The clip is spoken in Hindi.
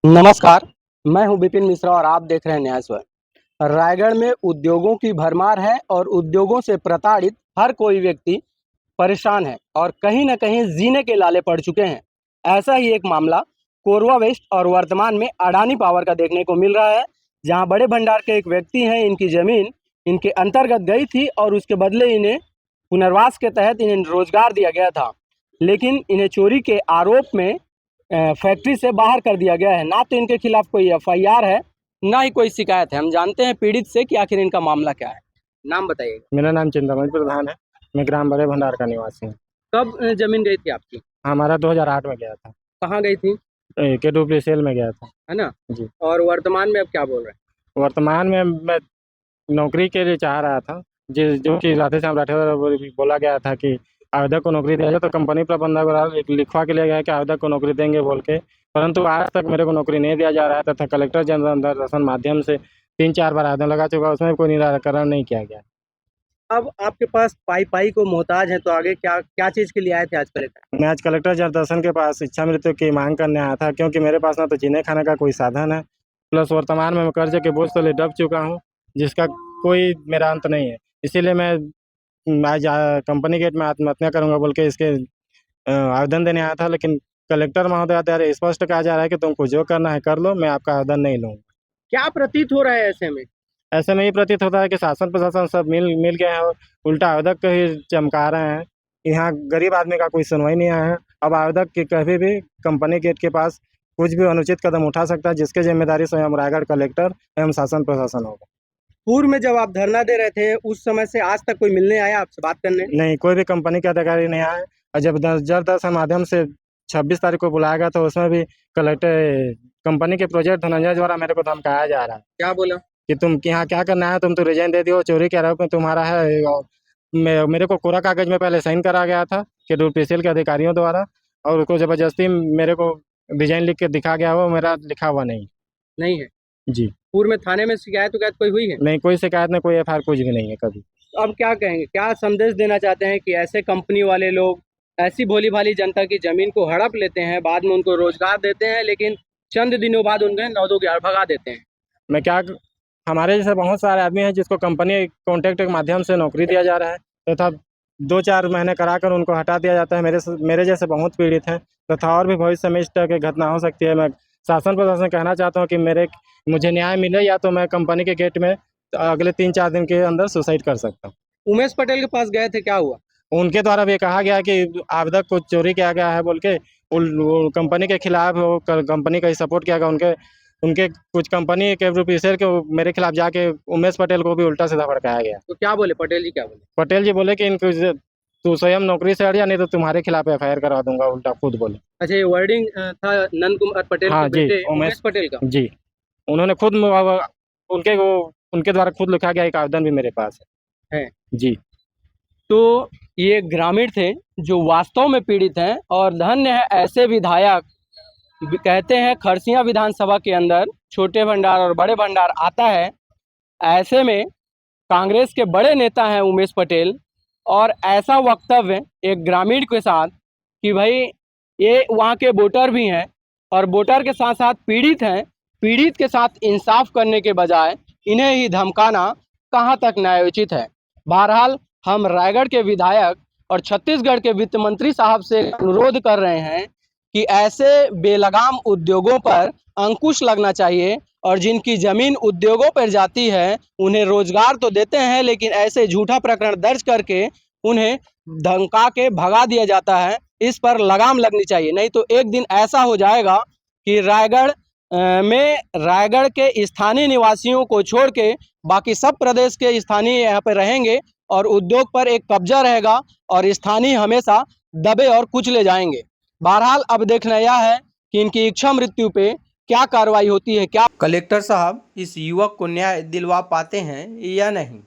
नमस्कार, मैं हूं विपिन मिश्रा और आप देख रहे हैं न्याय स्वर। रायगढ़ में उद्योगों की भरमार है और उद्योगों से प्रताड़ित हर कोई व्यक्ति परेशान है और कहीं न कहीं जीने के लाले पड़ चुके हैं। ऐसा ही एक मामला कोरबा वेस्ट और वर्तमान में अडानी पावर का देखने को मिल रहा है, जहां बड़े भंडार के एक व्यक्ति हैं, इनकी ज़मीन इनके अंतर्गत गई थी और उसके बदले इन्हें पुनर्वास के तहत इन्हें रोजगार दिया गया था। लेकिन इन्हें चोरी के आरोप में फैक्ट्री से बाहर कर दिया गया है। ना तो इनके खिलाफ कोई एफआईआर है, ना ही कोई शिकायत है। हम जानते हैं पीड़ित से कि आखिर इनका मामला क्या है। नाम बताइएगा। मेरा नाम चिंतामणि प्रधान है। मैं ग्राम बड़े भंडार का निवासी हूँ। कब जमीन गई थी आपकी? हमारा 2008 में गया था। कहाँ गई थी? KWPCL में गया था। है ना? जी। और वर्तमान में अब क्या बोल रहे हैं? वर्तमान में मैं नौकरी के लिए चाह रहा था, जो कि राधे श्याम राठौर बोला गया था कि आवेदक को नौकरी दिया जाए, तो कंपनी प्रबंधक द्वारा लिखवा के लिया गया कि आवेदक को नौकरी देंगे बोल के, परंतु आज तक मेरे को नौकरी नहीं दिया जा रहा है तथा कलेक्टर जनरल दर्शन माध्यम से 3-4 बार आवेदन लगा चुका, उसमें कोई निराकरण नहीं किया गया। अब आपके पास पाई को मोहताज है, तो आगे क्या क्या चीज़ के लिए आए थे आज कलेक्टर? मैं आज कलेक्टर जनार्दन के पास इच्छा मृत्यु की मांग करने आया था, क्योंकि मेरे पास ना तो जीने खाने का कोई साधन है, प्लस वर्तमान में मैं कर्ज के बोझ तले दब चुका हूँ, जिसका कोई मेरा अंत नहीं है। इसीलिए मैं आज कंपनी गेट में आत्महत्या करूँगा बोल के इसके आवेदन देने आया था, लेकिन कलेक्टर महोदय द्वारा स्पष्ट कहा जा रहा है कि तुमको जो करना है कर लो, मैं आपका आवेदन नहीं लूँगा। क्या प्रतीत हो रहा है ऐसे में? ऐसे में ही प्रतीत होता है कि शासन प्रशासन सब मिल गए हैं और उल्टा आवेदक को ही चमका रहे हैं। यहाँ गरीब आदमी का कोई सुनवाई नहीं आया है। अब आवेदक की कभी भी कंपनी गेट के पास कुछ भी अनुचित कदम उठा सकता है, जिसकी जिम्मेदारी स्वयं रायगढ़ कलेक्टर एवं शासन प्रशासन होगा। पूर्व में जब आप धरना दे रहे थे, उस समय से आज तक कोई मिलने आया आपसे बात करने? नहीं, कोई भी कंपनी के अधिकारी नहीं आए। और जब जल दर्शन माध्यम से 26 तारीख को बुलाया गया, तो उसमें भी कलेक्टर कंपनी के प्रोजेक्ट धनंजय द्वारा मेरे को धमकाया जा रहा है। क्या बोला? कि तुम यहाँ क्या करना है, तुम तो रिजाइन दे दियो, चोरी के आरोप में तुम्हारा है। और मेरे को कोरा कागज में पहले साइन करा गया था KWPCL के अधिकारियों द्वारा, और उसको ज़बरदस्ती मेरे को रिजाइन लिख के दिखा गया, वो मेरा लिखा हुआ नहीं है। जी। पूर्व में थाने में शिकायत कोई हुई है? नहीं, कोई शिकायत नहीं, कोई FIR कुछ भी नहीं है कभी। अब क्या कहेंगे, क्या संदेश देना चाहते हैं कि ऐसे कंपनी वाले लोग ऐसी भोली भाली जनता की जमीन को हड़प लेते हैं, बाद में उनको रोजगार देते हैं, लेकिन चंद दिनों बाद उन्हें 9-2-11 भगा देते हैं? मैं क्या हमारे जैसे बहुत सारे आदमी हैं जिसको कंपनी कॉन्ट्रैक्ट के माध्यम से नौकरी दिया जा रहा है, तथा 2-4 महीने कराकर उनको हटा दिया जाता है। मेरे जैसे बहुत पीड़ित हैं, तथा और भी भविष्य में इस तरह की घटना हो सकती है। मैं शासन प्रशासन कहना चाहता हूँ कि मुझे न्याय मिले, या तो मैं कंपनी के गेट में अगले 3-4 दिन के अंदर सुसाइड कर सकता हूँ। उमेश पटेल के पास गए थे, क्या हुआ? उनके द्वारा भी कहा गया कि आवेदक को चोरी किया गया है बोल के, वो कंपनी के खिलाफ कंपनी का ही सपोर्ट किया गया। उनके कुछ कंपनी KWPCL के मेरे खिलाफ जाके उमेश पटेल को भी उल्टा सीधा भड़काया गया। तो क्या बोले पटेल जी, क्या बोले? पटेल जी बोले कि इनको तू स्वयं नौकरी से हट जा, नहीं तो तुम्हारे खिलाफ FIR करवा दूंगा, उल्टा खुद बोले। अच्छा, ये वर्डिंग था नंद कुमार पटेल हाँ के जी, बेटे उमेश पटेल का? जी। उन्होंने खुद उनके द्वारा खुद लिखा गया एक आवेदन भी मेरे पास है। जी। तो ये ग्रामीण थे जो वास्तव में पीड़ित हैं, और धन्य है ऐसे विधायक। कहते हैं खरसिया विधानसभा के अंदर छोटे भंडार और बड़े भंडार आता है। ऐसे में कांग्रेस के बड़े नेता हैं उमेश पटेल, और ऐसा वक्तव्य एक ग्रामीण के साथ कि भाई ये वहाँ के वोटर भी हैं और वोटर के साथ साथ पीड़ित हैं, पीड़ित के साथ इंसाफ करने के बजाय इन्हें ही धमकाना कहाँ तक न्यायोचित है। बहरहाल हम रायगढ़ के विधायक और छत्तीसगढ़ के वित्त मंत्री साहब से अनुरोध कर रहे हैं कि ऐसे बेलगाम उद्योगों पर अंकुश लगना चाहिए, और जिनकी ज़मीन उद्योगों पर जाती है उन्हें रोजगार तो देते हैं, लेकिन ऐसे झूठा प्रकरण दर्ज करके उन्हें धमका के भगा दिया जाता है। इस पर लगाम लगनी चाहिए, नहीं तो एक दिन ऐसा हो जाएगा कि रायगढ़ के स्थानीय निवासियों को छोड़ के बाकी सब प्रदेश के स्थानीय यहाँ पर रहेंगे, और उद्योग पर एक कब्जा रहेगा, और स्थानीय हमेशा दबे और कुचले जाएंगे। बहरहाल अब देखना यह है कि इनकी इच्छा मृत्यु पे क्या कार्रवाई होती है, क्या कलेक्टर साहब इस युवक को न्याय दिलवा पाते हैं या नहीं।